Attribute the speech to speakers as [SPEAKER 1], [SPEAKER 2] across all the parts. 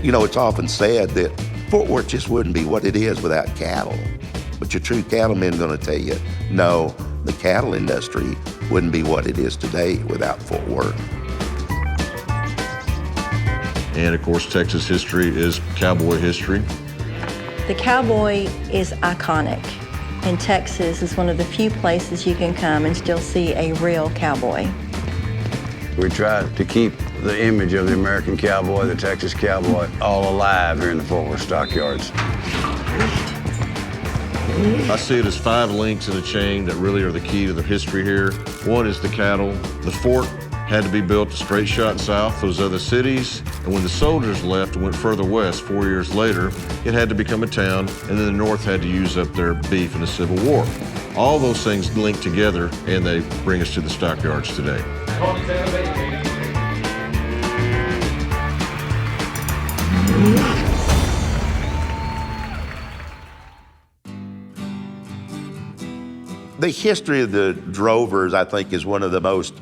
[SPEAKER 1] You know, it's often said that Fort Worth just wouldn't be what it is without cattle. But your true cattlemen are going to tell you, no, the cattle industry wouldn't be what it is today without Fort Worth.
[SPEAKER 2] And of course, Texas history is cowboy history.
[SPEAKER 3] The cowboy is iconic, and Texas is one of the few places you can come and still see a real cowboy.
[SPEAKER 4] We try to keep the image of the American cowboy, the Texas cowboy, all alive here in the Fort Worth Stockyards.
[SPEAKER 2] I see it as 5 links in a chain that really are the key to the history here. One is the cattle. The fort had to be built a straight shot south, those other cities. And when the soldiers left and went further west 4 years later, it had to become a town, and then the North had to use up their beef in the Civil War. All those things link together, and they bring us to the stockyards today.
[SPEAKER 1] The history of the drovers, I think, is one of the most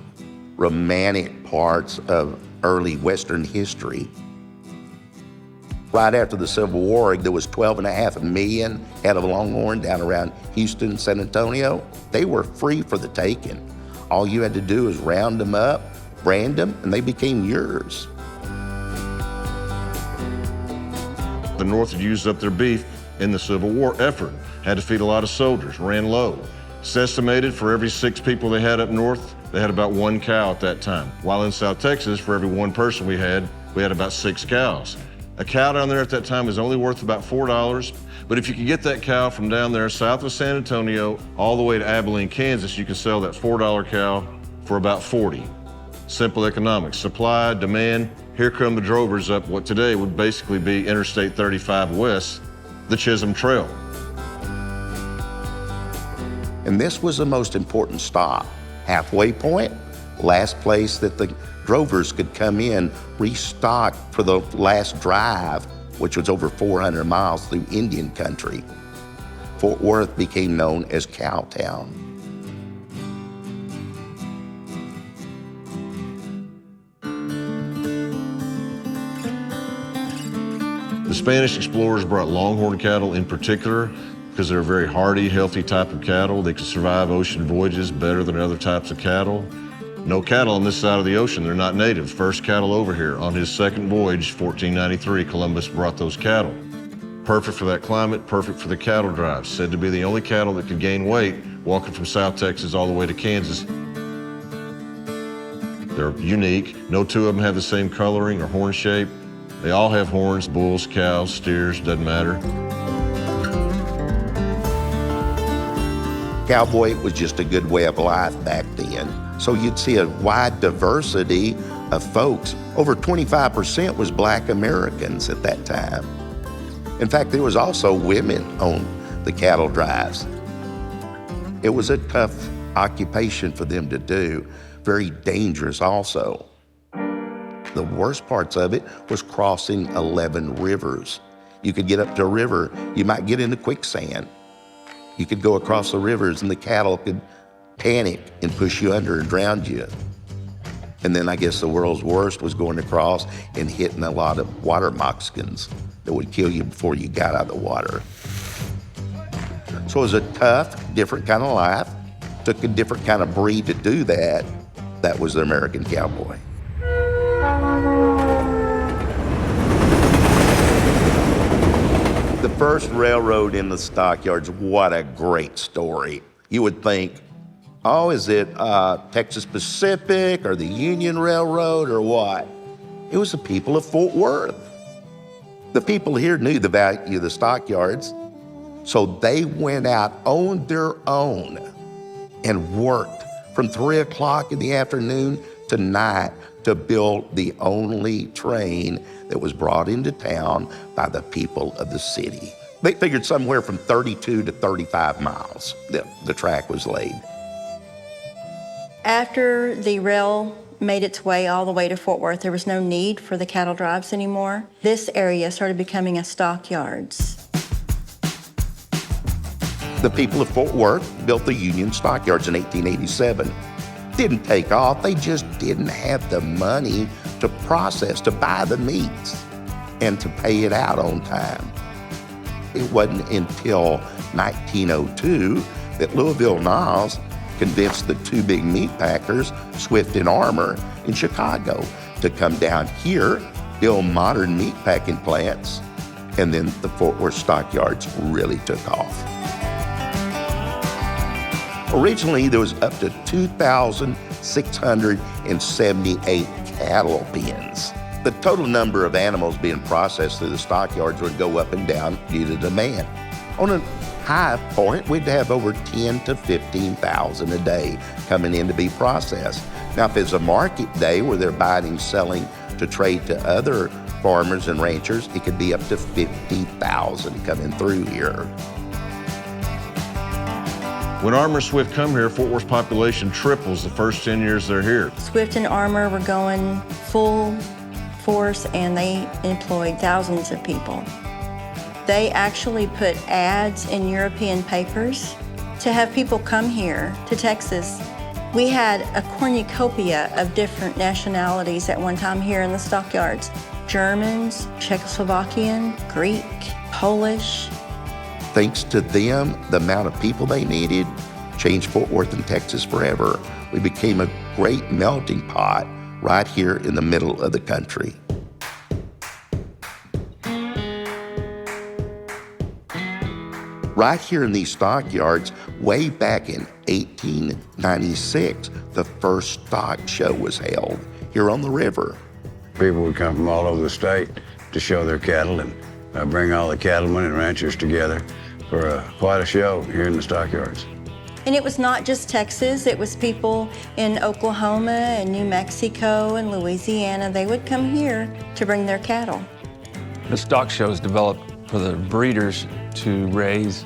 [SPEAKER 1] romantic parts of early Western history. Right after the Civil War, there was 12.5 million head of longhorn down around Houston, San Antonio. They were free for the taking. All you had to do was round them up, brand them, and they became yours.
[SPEAKER 2] The North had used up their beef in the Civil War effort, had to feed a lot of soldiers, ran low. It's estimated for every 6 people they had up north, they had about 1 cow at that time. While in South Texas, for every 1 person we had about 6 cows. A cow down there at that time was only worth about $4, but if you could get that cow from down there south of San Antonio all the way to Abilene, Kansas, you could sell that $4 cow for about $40. Simple economics, supply, demand. Here come the drovers up what today would basically be Interstate 35 West, the Chisholm Trail.
[SPEAKER 1] And this was the most important stop. Halfway point, last place that the drovers could come in, restock for the last drive, which was over 400 miles through Indian country. Fort Worth became known as Cowtown.
[SPEAKER 2] The Spanish explorers brought longhorn cattle in particular because they're a very hardy, healthy type of cattle. They can survive ocean voyages better than other types of cattle. No cattle on this side of the ocean, they're not native. First cattle over here. On his second voyage, 1493, Columbus brought those cattle. Perfect for that climate, perfect for the cattle drives. Said to be the only cattle that could gain weight walking from South Texas all the way to Kansas. They're unique. No 2 of them have the same coloring or horn shape. They all have horns, bulls, cows, steers, doesn't matter.
[SPEAKER 1] Cowboy was just a good way of life back then. So you'd see a wide diversity of folks. Over 25% was Black Americans at that time. In fact, there was also women on the cattle drives. It was a tough occupation for them to do, very dangerous also. The worst parts of it was crossing 11 rivers. You could get up to a river, you might get into quicksand. You could go across the rivers and the cattle could panic and push you under and drown you. And then I guess the world's worst was going across and hitting a lot of water moccasins that would kill you before you got out of the water. So it was a tough, different kind of life. Took a different kind of breed to do that. That was the American cowboy. The first railroad in the stockyards, what a great story. You would think, oh, is it Texas Pacific or the Union Railroad or what? It was the people of Fort Worth. The people here knew the value of the stockyards, so they went out on their own and worked from 3 o'clock in the afternoon to night to build the only train that was brought into town by the people of the city. They figured somewhere from 32 to 35 miles the track was laid.
[SPEAKER 3] After the rail made its way all the way to Fort Worth, there was no need for the cattle drives anymore. This area started becoming a stockyards.
[SPEAKER 1] The people of Fort Worth built the Union Stockyards in 1887. Didn't take off, they just didn't have the money to process, to buy the meats. and to pay it out on time. It wasn't until 1902 that Louisville Niles convinced the two big meat packers, Swift and Armour, in Chicago, to come down here, build modern meat packing plants, and then the Fort Worth Stockyards really took off. Originally, there was up to 2,678 cattle pens. The total number of animals being processed through the stockyards would go up and down due to demand. On a high point, we'd have over 10 to 15,000 a day coming in to be processed. Now, if it's a market day where they're buying and selling to trade to other farmers and ranchers, it could be up to 50,000 coming through here.
[SPEAKER 2] When Armour Swift come here, Fort Worth's population triples the first 10 years they're here.
[SPEAKER 3] Swift and Armour were going full force, and they employed thousands of people. They actually put ads in European papers to have people come here to Texas. We had a cornucopia of different nationalities at one time here in the stockyards. Germans, Czechoslovakian, Greek, Polish.
[SPEAKER 1] Thanks to them, the amount of people they needed changed Fort Worth and Texas forever. We became a great melting pot right here in the middle of the country. Right here in these stockyards, way back in 1896, the first stock show was held here on the river.
[SPEAKER 4] People would come from all over the state to show their cattle and bring all the cattlemen and ranchers together for quite a show here in the stockyards.
[SPEAKER 3] And it was not just Texas, it was people in Oklahoma and New Mexico and Louisiana. They would come here to bring their cattle.
[SPEAKER 5] The stock show is developed for the breeders to raise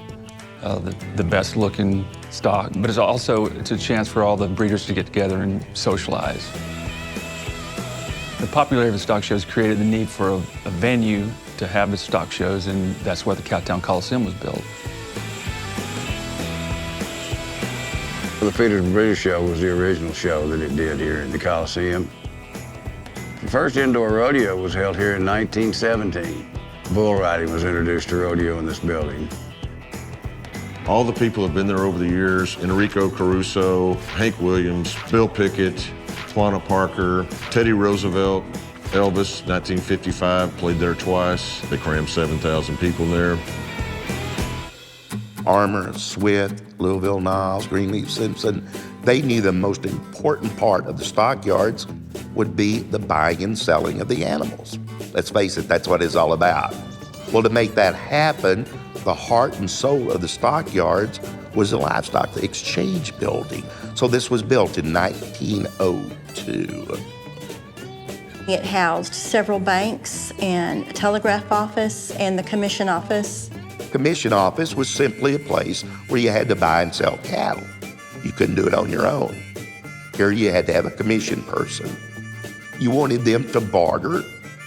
[SPEAKER 5] the best looking stock, but it's a chance for all the breeders to get together and socialize. The popularity of the stock shows created the need for a venue to have the stock shows, and that's why the Cowtown Coliseum was built.
[SPEAKER 4] The Feeders and Breeders Show was the original show that it did here in the Coliseum. The first indoor rodeo was held here in 1917. Bull riding was introduced to rodeo in this building.
[SPEAKER 2] All the people have been there over the years: Enrico Caruso, Hank Williams, Bill Pickett, Quanah Parker, Teddy Roosevelt, Elvis, 1955, played there twice. They crammed 7,000 people there.
[SPEAKER 1] Armour, Swift, Louisville Niles, Greenleaf Simpson, they knew the most important part of the stockyards would be the buying and selling of the animals. Let's face it, that's what it's all about. Well, to make that happen, the heart and soul of the stockyards was the livestock, the exchange building. So this was built in 1902.
[SPEAKER 3] It housed several banks and a telegraph office and the commission office.
[SPEAKER 1] Commission office was simply a place where you had to buy and sell cattle. You couldn't do it on your own. Here you had to have a commission person. You wanted them to barter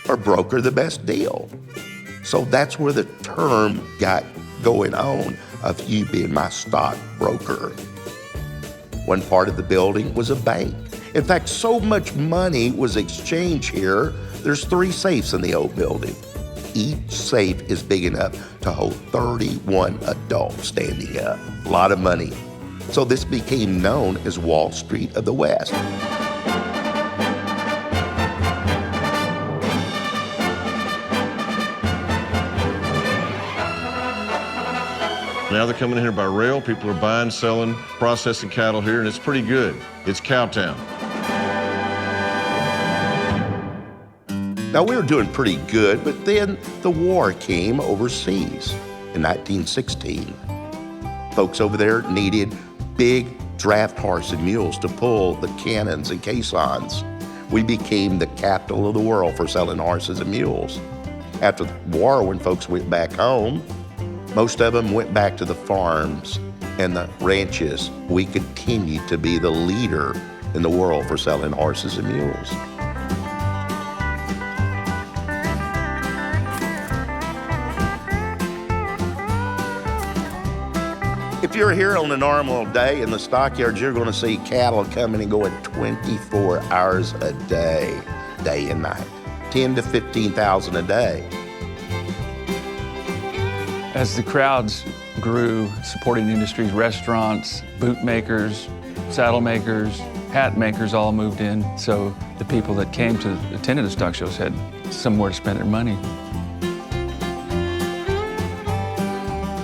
[SPEAKER 1] or broker the best deal. So that's where the term got going on of you being my stockbroker. One part of the building was a bank. In fact, so much money was exchanged here, there's 3 safes in the old building. Each safe is big enough to hold 31 adults standing up. A lot of money. So this became known as Wall Street of the West.
[SPEAKER 2] Now they're coming in here by rail. People are buying, selling, processing cattle here, and it's pretty good. It's Cowtown.
[SPEAKER 1] Now, we were doing pretty good, but then the war came overseas in 1916. Folks over there needed big draft horse and mules to pull the cannons and caissons. We became the capital of the world for selling horses and mules. After the war, when folks went back home, most of them went back to the farms and the ranches. We continued to be the leader in the world for selling horses and mules. If you're here on a normal day in the stockyards, you're going to see cattle coming and going 24 hours a day, day and night. 10 to 15,000 a day.
[SPEAKER 5] As the crowds grew, supporting industries, restaurants, boot makers, saddle makers, hat makers all moved in. So the people that came to attend the stock shows had somewhere to spend their money.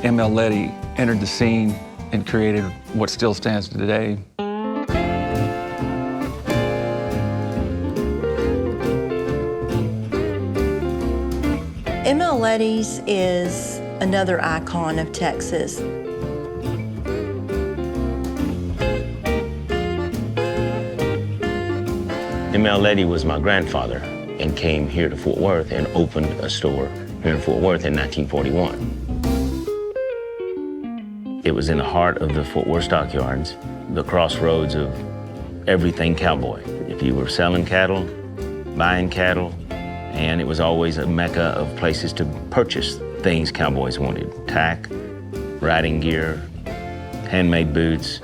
[SPEAKER 5] M.L. Letty entered the scene and created what still stands today.
[SPEAKER 3] M.L. Letty's is another icon of Texas.
[SPEAKER 6] M.L. Letty was my grandfather and came here to Fort Worth and opened a store here in Fort Worth in 1941. It was in the heart of the Fort Worth Stockyards, the crossroads of everything cowboy. If you were selling cattle, buying cattle, and it was always a mecca of places to purchase things cowboys wanted. Tack, riding gear, handmade boots.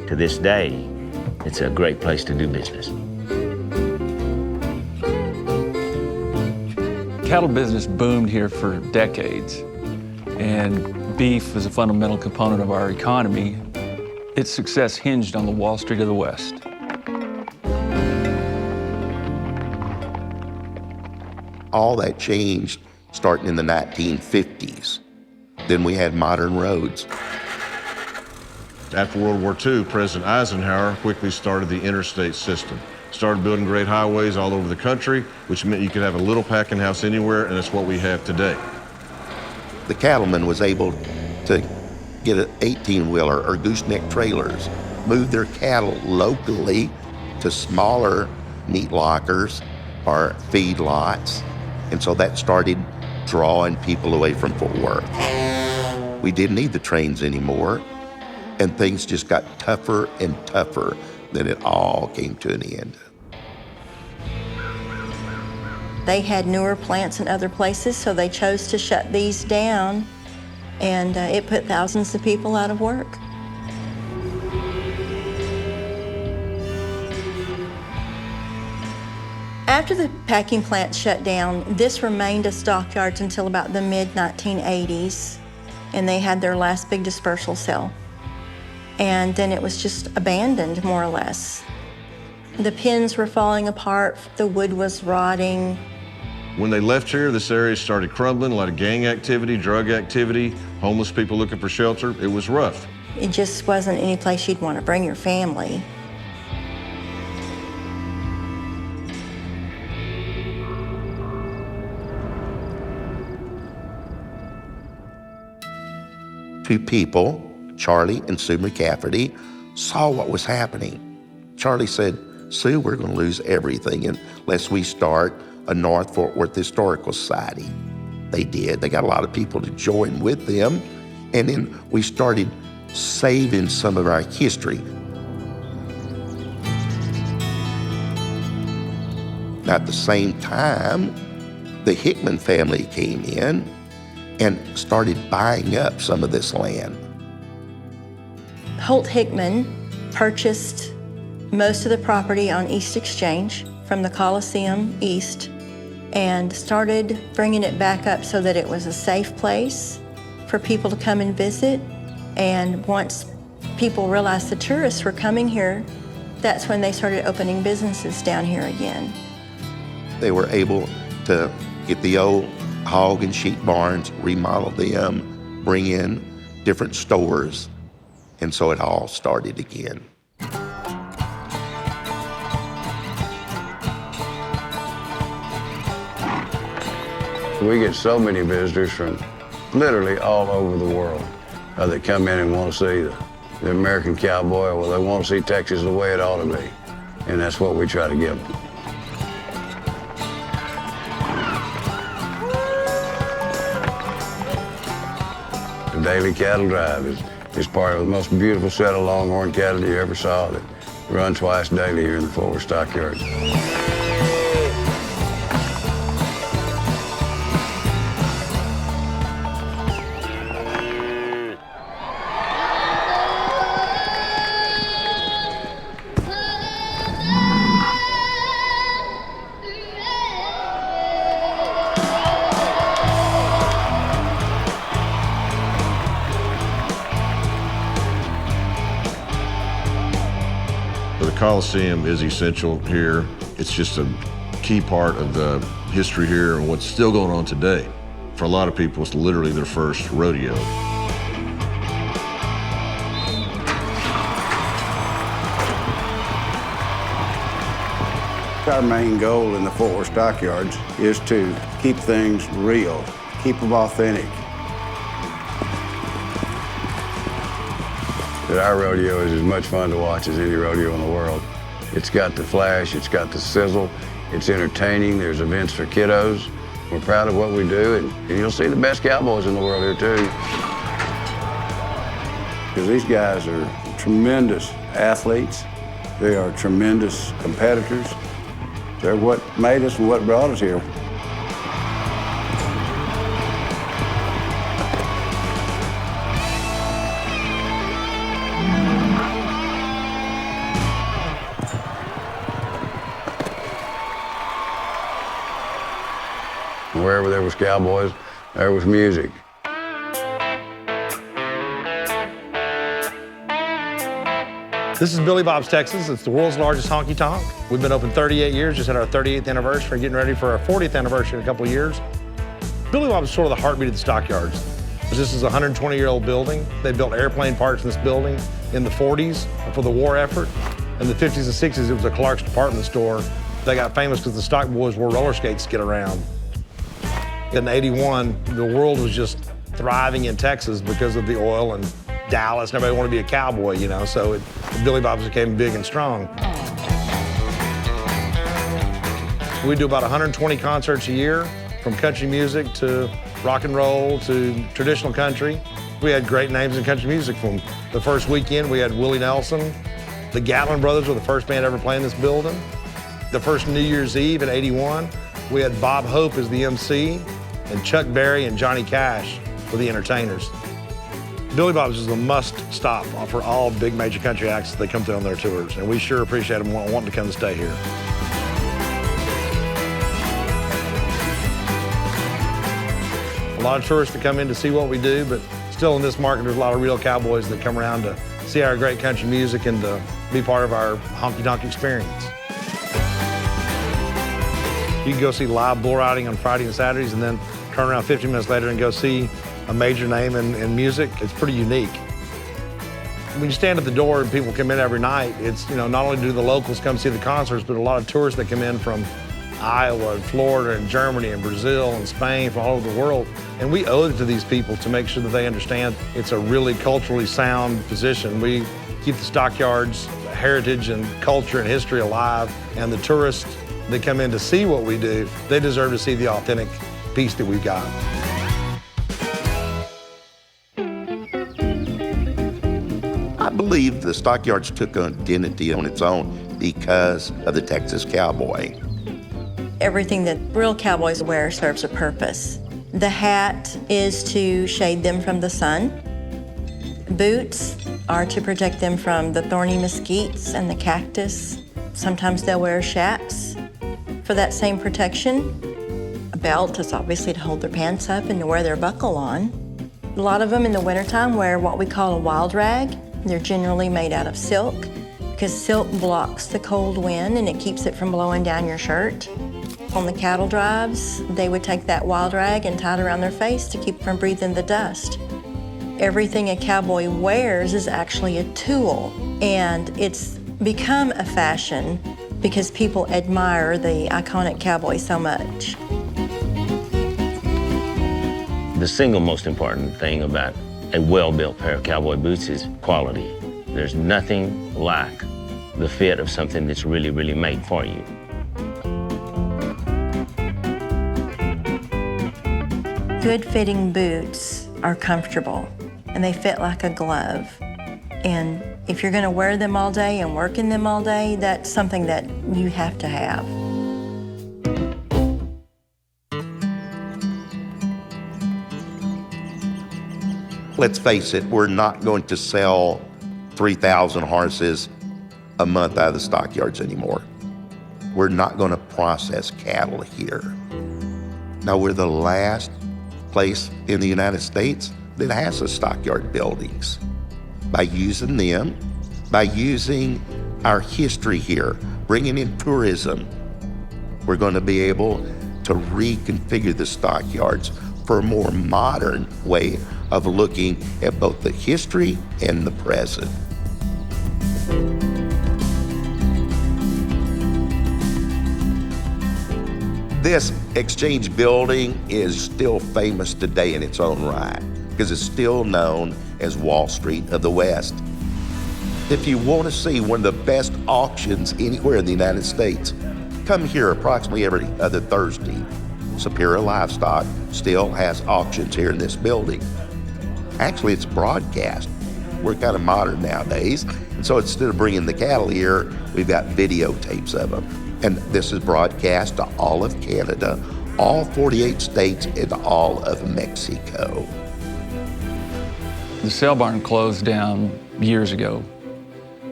[SPEAKER 6] To this day, it's a great place to do business.
[SPEAKER 5] Cattle business boomed here for decades, and beef was a fundamental component of our economy. Its success hinged on the Wall Street of the West.
[SPEAKER 1] All that changed starting in the 1950s. Then we had modern roads.
[SPEAKER 2] After World War II, President Eisenhower quickly started the interstate system. Started building great highways all over the country, which meant you could have a little packing house anywhere, and it's what we have today.
[SPEAKER 1] The cattleman was able to get an 18-wheeler or gooseneck trailers, move their cattle locally to smaller meat lockers or feed lots. And so that started drawing people away from Fort Worth. We didn't need the trains anymore, and things just got tougher and tougher. Then it all came to an end.
[SPEAKER 3] They had newer plants in other places, so they chose to shut these down, and it put thousands of people out of work. After the packing plant shut down, this remained a stockyards until about the mid-1980s, and they had their last big dispersal sale. And then it was just abandoned, more or less. The pens were falling apart, the wood was rotting.
[SPEAKER 2] When they left here, this area started crumbling, a lot of gang activity, drug activity, homeless people looking for shelter. It was rough.
[SPEAKER 3] It just wasn't any place you'd want to bring your family.
[SPEAKER 1] Two people, Charlie and Sue McCafferty, saw what was happening. Charlie said, "Sue, we're going to lose everything unless we start a North Fort Worth Historical Society." They did. They got a lot of people to join with them. And then we started saving some of our history. At the same time, the Hickman family came in and started buying up some of this land.
[SPEAKER 3] Holt Hickman purchased most of the property on East Exchange from the Coliseum East and started bringing it back up so that it was a safe place for people to come and visit. And once people realized the tourists were coming here, that's when they started opening businesses down here again.
[SPEAKER 1] They were able to get the old hog and sheep barns, remodel them, bring in different stores, and so it all started again.
[SPEAKER 4] We get so many visitors from literally all over the world that come in and want to see the American cowboy. Well, they want to see Texas the way it ought to be, and that's what we try to give them. The daily cattle drive is part of the most beautiful set of longhorn cattle you ever saw that run twice daily here in the Fort Worth Stockyards.
[SPEAKER 2] Coliseum is essential here. It's just a key part of the history here and what's still going on today. For a lot of people, it's literally their first rodeo.
[SPEAKER 4] Our main goal in the Fort Worth Stockyards is to keep things real, keep them authentic. That our rodeo is as much fun to watch as any rodeo in the world. It's got the flash, it's got the sizzle, it's entertaining, there's events for kiddos. We're proud of what we do, and you'll see the best cowboys in the world here too. Because these guys are tremendous athletes. They are tremendous competitors. They're what made us and what brought us here. Wherever there was cowboys, there was music.
[SPEAKER 7] This is Billy Bob's Texas. It's the world's largest honky-tonk. We've been open 38 years, just had our 38th anniversary, getting ready for our 40th anniversary in a couple of years. Billy Bob is sort of the heartbeat of the Stockyards. This is a 120-year-old building. They built airplane parts in this building in the 40s for the war effort. In the 50s and 60s, it was a Clark's department store. They got famous because the Stock Boys wore roller skates to get around. In '81, the world was just thriving in Texas because of the oil and Dallas, and everybody wanted to be a cowboy, you know, so Billy Bob's became big and strong. We do about 120 concerts a year, from country music to rock and roll to traditional country. We had great names in country music. From the first weekend, we had Willie Nelson. The Gatlin Brothers were the first band ever playing this building. The first New Year's Eve in '81, we had Bob Hope as the MC, and Chuck Berry and Johnny Cash were the entertainers. Billy Bob's is a must-stop for all big major country acts that they come through on their tours, and we sure appreciate them wanting to come and stay here. A lot of tourists that come in to see what we do, but still in this market, there's a lot of real cowboys that come around to see our great country music and to be part of our honky-tonk experience. You can go see live bull riding on Friday and Saturdays and then turn around 15 minutes later and go see a major name in music. It's pretty unique. When you stand at the door and people come in every night, it's, you know, not only do the locals come see the concerts, but a lot of tourists that come in from Iowa and Florida and Germany and Brazil and Spain, from all over the world. And we owe it to these people to make sure that they understand it's a really culturally sound position. We keep the Stockyards' heritage and culture and history alive, and the tourists that come in to see what we do, they deserve to see the authentic piece that we've got.
[SPEAKER 1] I believe the Stockyards took an identity on its own because of the Texas cowboy.
[SPEAKER 3] Everything that real cowboys wear serves a purpose. The hat is to shade them from the sun. Boots are to protect them from the thorny mesquites and the cactus. Sometimes they'll wear chaps for that same protection. A belt is obviously to hold their pants up and to wear their buckle on. A lot of them in the wintertime wear what we call a wild rag. They're generally made out of silk because silk blocks the cold wind and it keeps it from blowing down your shirt. On the cattle drives, they would take that wild rag and tie it around their face to keep from breathing the dust. Everything a cowboy wears is actually a tool, and it's become a fashion because people admire the iconic cowboy so much.
[SPEAKER 6] The single most important thing about a well-built pair of cowboy boots is quality. There's nothing like the fit of something that's really, really made for you.
[SPEAKER 3] Good-fitting boots are comfortable, and they fit like a glove. And if you're gonna wear them all day and work in them all day, that's something that you have to have.
[SPEAKER 1] Let's face it, we're not going to sell 3,000 horses a month out of the Stockyards anymore. We're not going to process cattle here. Now, we're the last place in the United States that has a stockyard buildings. By using them, by using our history here, bringing in tourism. We're going to be able to reconfigure the stockyards for a more modern way of looking at both the history and the present. This exchange building is still famous today in its own right because it's still known as Wall Street of the West. If you want to see one of the best auctions anywhere in the United States, come here approximately every other Thursday. Superior Livestock still has auctions here in this building. Actually, it's broadcast. We're kind of modern nowadays, and so instead of bringing the cattle here, we've got videotapes of them. And this is broadcast to all of Canada, all 48 states, and all of Mexico.
[SPEAKER 5] The sale barn closed down years ago,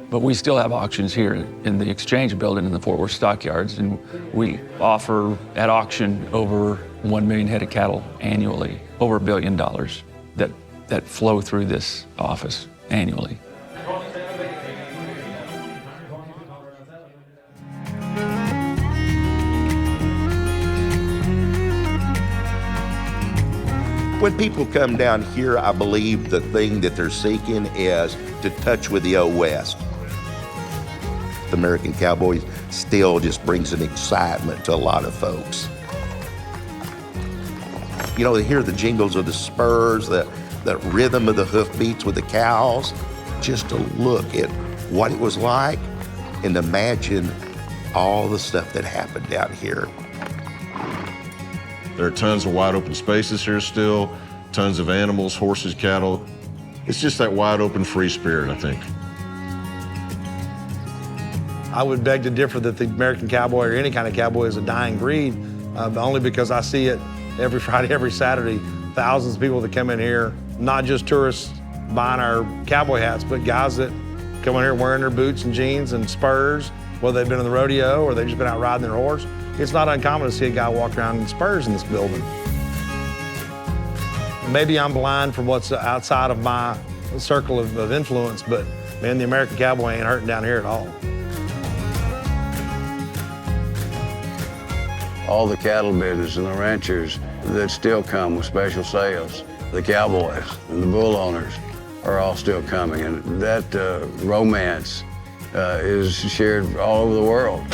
[SPEAKER 5] but we still have auctions here in the exchange building in the Fort Worth Stockyards, and we offer at auction over 1 million head of cattle annually, over $1 billion that flow through this office annually.
[SPEAKER 1] When people come down here, I believe the thing that they're seeking is to touch with the old West. The American cowboy still just brings an excitement to a lot of folks. You know, they hear the jingles of the spurs, the rhythm of the hoofbeats with the cows, just to look at what it was like and imagine all the stuff that happened down here.
[SPEAKER 2] There are tons of wide open spaces here still, tons of animals, horses, cattle. It's just that wide open free spirit, I think.
[SPEAKER 7] I would beg to differ that the American cowboy or any kind of cowboy is a dying breed, only because I see it every Friday, every Saturday. Thousands of people that come in here, not just tourists buying our cowboy hats, but guys that come in here wearing their boots and jeans and spurs, whether they've been in the rodeo or they've just been out riding their horse. It's not uncommon to see a guy walk around in spurs in this building. Maybe I'm blind from what's outside of my circle of influence, but man, the American cowboy ain't hurting down here at all.
[SPEAKER 4] All the cattle business and the ranchers that still come with special sales, the cowboys and the bull owners are all still coming, and that romance is shared all over the world.